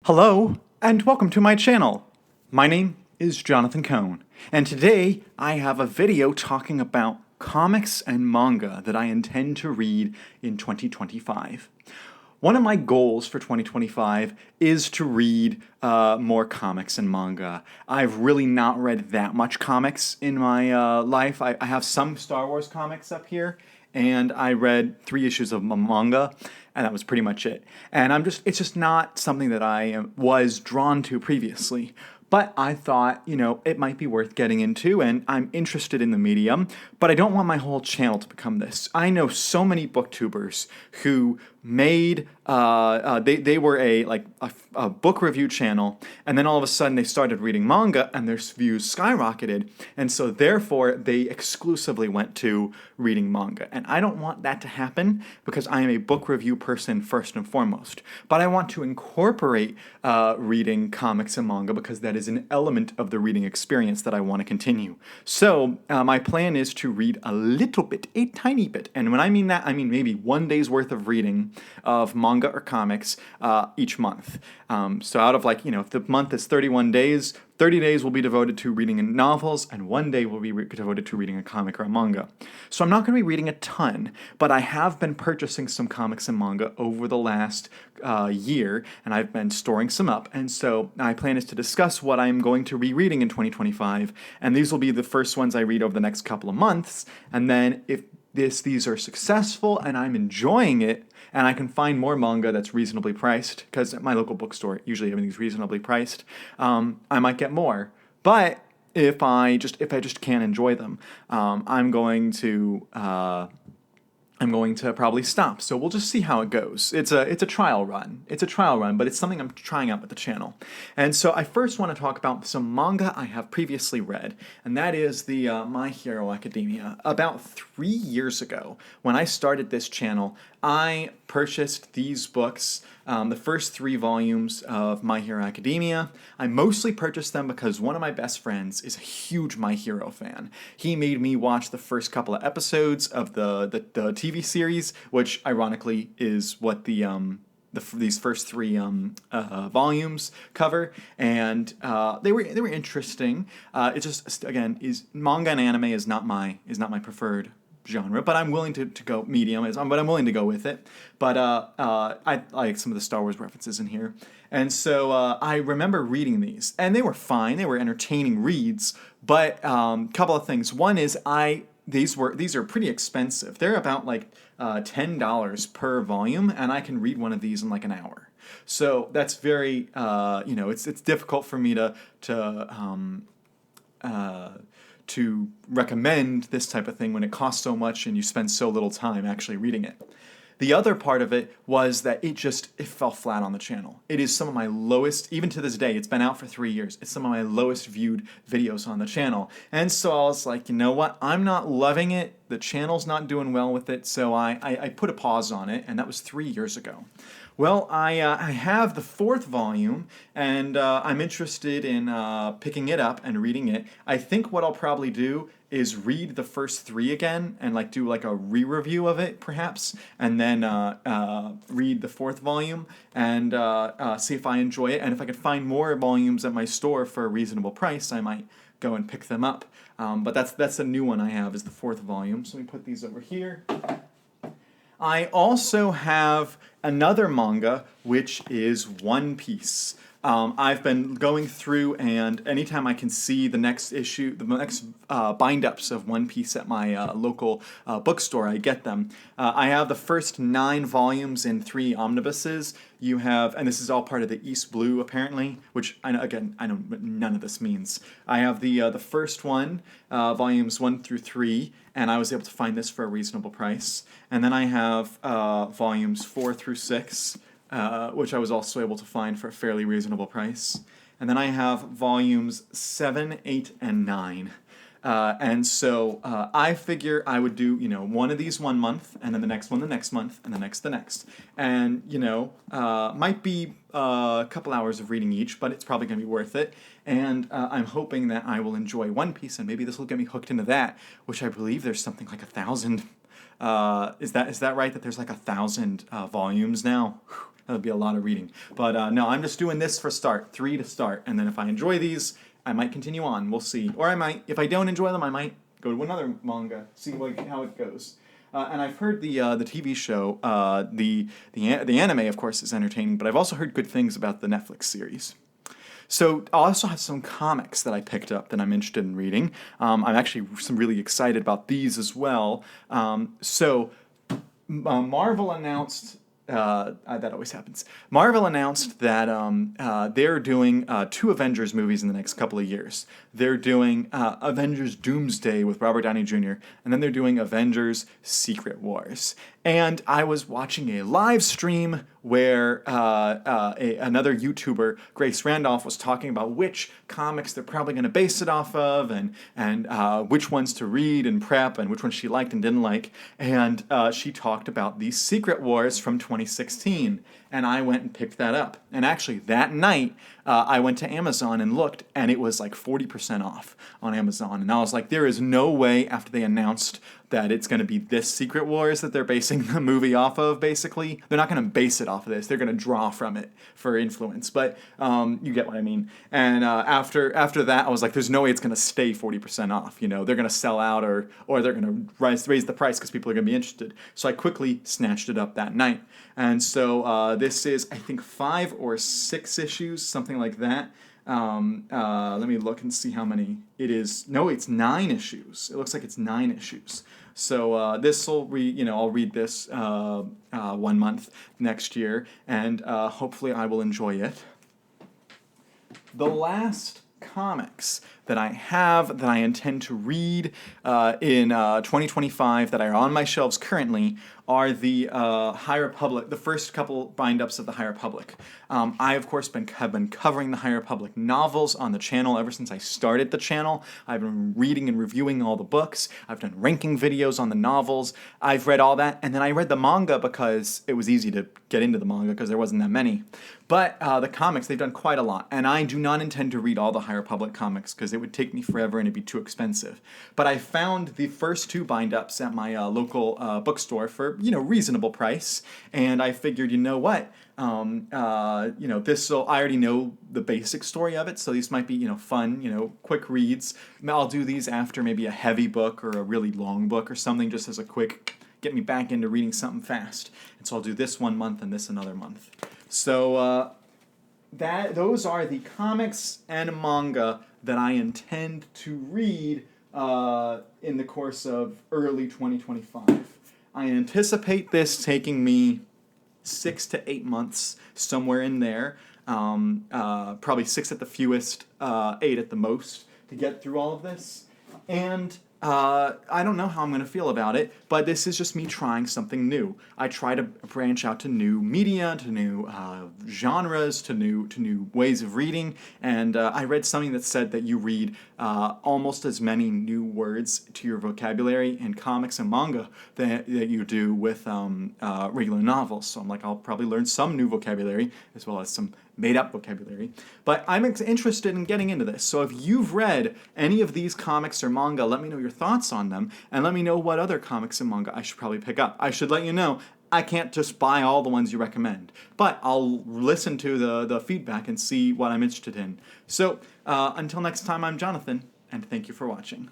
Hello, and welcome to my channel. My name is Jonathan Cohn, and today I have a video talking about comics and manga that I intend to read in 2025. One of my goals for 2025 is to read more comics and manga. I've really not read that much comics in my life. I have some Star Wars comics up here, and I read 3 issues of manga, and that was pretty much it. And it's just not something that I was drawn to previously. But I thought, it might be worth getting into, and I'm interested in the medium, but I don't want my whole channel to become this. I know so many booktubers who made, they were a book review channel, and then all of a sudden they started reading manga, and their views skyrocketed, and so therefore they exclusively went to reading manga. And I don't want that to happen, because I am a book review person first and foremost. But I want to incorporate reading comics and manga, because that is an element of the reading experience that I want to continue. So my plan is to read a little bit, a tiny bit, and when I mean that, I mean maybe one day's worth of reading of manga or comics each month. So out of if the month is 31 days, 30 days will be devoted to reading novels, and 1 day will be devoted to reading a comic or a manga. So I'm not going to be reading a ton, but I have been purchasing some comics and manga over the last year, and I've been storing some up. And so my plan is to discuss what I'm going to be reading in 2025, and these will be the first ones I read over the next couple of months. And then if these are successful and I'm enjoying it, and I can find more manga that's reasonably priced, because at my local bookstore, usually everything's reasonably priced, I might get more. But if I just can't enjoy them, I'm going to probably stop. So we'll just see how it goes. It's a trial run. It's a trial run, but it's something I'm trying out with the channel. And so I first want to talk about some manga I have previously read, and that is the My Hero Academia. About 3 years ago, when I started this channel, I purchased these books, the first 3 volumes of My Hero Academia. I mostly purchased them because one of my best friends is a huge My Hero fan. He made me watch the first couple of episodes of the TV series, which ironically is what these first 3 volumes cover, and they were interesting. It just, again, is manga and anime is not my preferred genre, but I'm willing to go medium, but I'm willing to go with it. But I like some of the Star Wars references in here. And so I remember reading these, and they were fine. They were entertaining reads, but couple of things. One is these are pretty expensive. They're about $10 per volume, and I can read one of these in an hour. So that's very it's difficult for me to recommend this type of thing when it costs so much and you spend so little time actually reading it. The other part of it was that it fell flat on the channel. It is some of my lowest, even to this day, it's been out for 3 years, it's some of my lowest viewed videos on the channel. And so I was like, you know what, I'm not loving it, the channel's not doing well with it, so I put a pause on it, and that was 3 years ago. Well, I have the 4th volume, and I'm interested in picking it up and reading it. I think what I'll probably do is read the first 3 again and do a re-review of it, perhaps, and then read the 4th volume and see if I enjoy it. And if I could find more volumes at my store for a reasonable price, I might go and pick them up. But that's a new one I have, is the 4th volume. So let me put these over here. I also have another manga, which is One Piece. I've been going through, and anytime I can see the next issue, the next bind-ups of One Piece at my local bookstore, I get them. I have the first 9 volumes in 3 omnibuses. You have, and this is all part of the East Blue, apparently, which, I know none of this means. I have the first one, volumes 1 through 3, and I was able to find this for a reasonable price. And then I have volumes 4 through 6, which I was also able to find for a fairly reasonable price. And then I have volumes 7, 8, and 9. And so I figure I would do, one of these 1 month, and then the next one the next month, and the next. And, might be a couple hours of reading each, but it's probably going to be worth it. And I'm hoping that I will enjoy One Piece, and maybe this will get me hooked into that, which I believe there's something like 1,000 Is that right? That there's like 1,000 volumes now? Whew, that would be a lot of reading. But no, I'm just doing this for start, 3 to start, and then if I enjoy these, I might continue on. We'll see. Or I might, if I don't enjoy them, I might go to another manga, see how it goes. And I've heard the TV show, the anime, of course, is entertaining, but I've also heard good things about the Netflix series. So I also have some comics that I picked up that I'm interested in reading. I'm actually really excited about these as well. Marvel announced. That always happens. Marvel announced that they're doing 2 Avengers movies in the next couple of years. They're doing Avengers Doomsday with Robert Downey Jr., and then they're doing Avengers Secret Wars. And I was watching a live stream where another YouTuber, Grace Randolph, was talking about which comics they're probably going to base it off of, and which ones to read and prep, and which ones she liked and didn't like. And she talked about the Secret Wars from 2016, and I went and picked that up. And actually, that night, I went to Amazon and looked, and it was like 40% off on Amazon. And I was like, there is no way, after they announced that it's going to be this Secret Wars that they're basing the movie off of, basically. They're not going to base it off of this. They're going to draw from it for influence. But you get what I mean. And after that, I was like, there's no way it's going to stay 40% off. You know, they're going to sell out or they're going to raise the price because people are going to be interested. So I quickly snatched it up that night. And so this is, I think, 5 or 6 issues, something like that. Let me look and see how many it is. No, it's 9 issues. It looks like it's 9 issues. So this will I'll read this 1 month next year, and hopefully I will enjoy it. The last comics that I have that I intend to read in 2025 that are on my shelves currently are the High Republic, the first couple bind-ups of the High Republic. I, of course, have been covering the High Republic novels on the channel ever since I started the channel. I've been reading and reviewing all the books. I've done ranking videos on the novels. I've read all that, and then I read the manga because it was easy to get into the manga because there wasn't that many. But the comics, they've done quite a lot, and I do not intend to read all the High Republic comics because it would take me forever and it'd be too expensive. But I found the first 2 bind-ups at my local bookstore for, reasonable price, and I figured, you know what, this will, I already know the basic story of it, so these might be, fun, quick reads. I'll do these after maybe a heavy book or a really long book or something, just as a quick, get me back into reading something fast. And so I'll do this 1 month and this another month. So those are the comics and manga that I intend to read in the course of early 2025. I anticipate this taking me 6 to 8 months, somewhere in there. Probably 6 at the fewest, 8 at the most, to get through all of this. And I don't know how I'm going to feel about it, but this is just me trying something new. I try to branch out to new media, to new genres, to new ways of reading, and I read something that said that you read almost as many new words to your vocabulary in comics and manga that you do with regular novels. So I'm like, I'll probably learn some new vocabulary as well as some made-up vocabulary. But I'm interested in getting into this. So if you've read any of these comics or manga, let me know your thoughts on them, and let me know what other comics and manga I should probably pick up. I should let you know, I can't just buy all the ones you recommend, but I'll listen to the feedback and see what I'm interested in. So until next time, I'm Jonathan, and thank you for watching.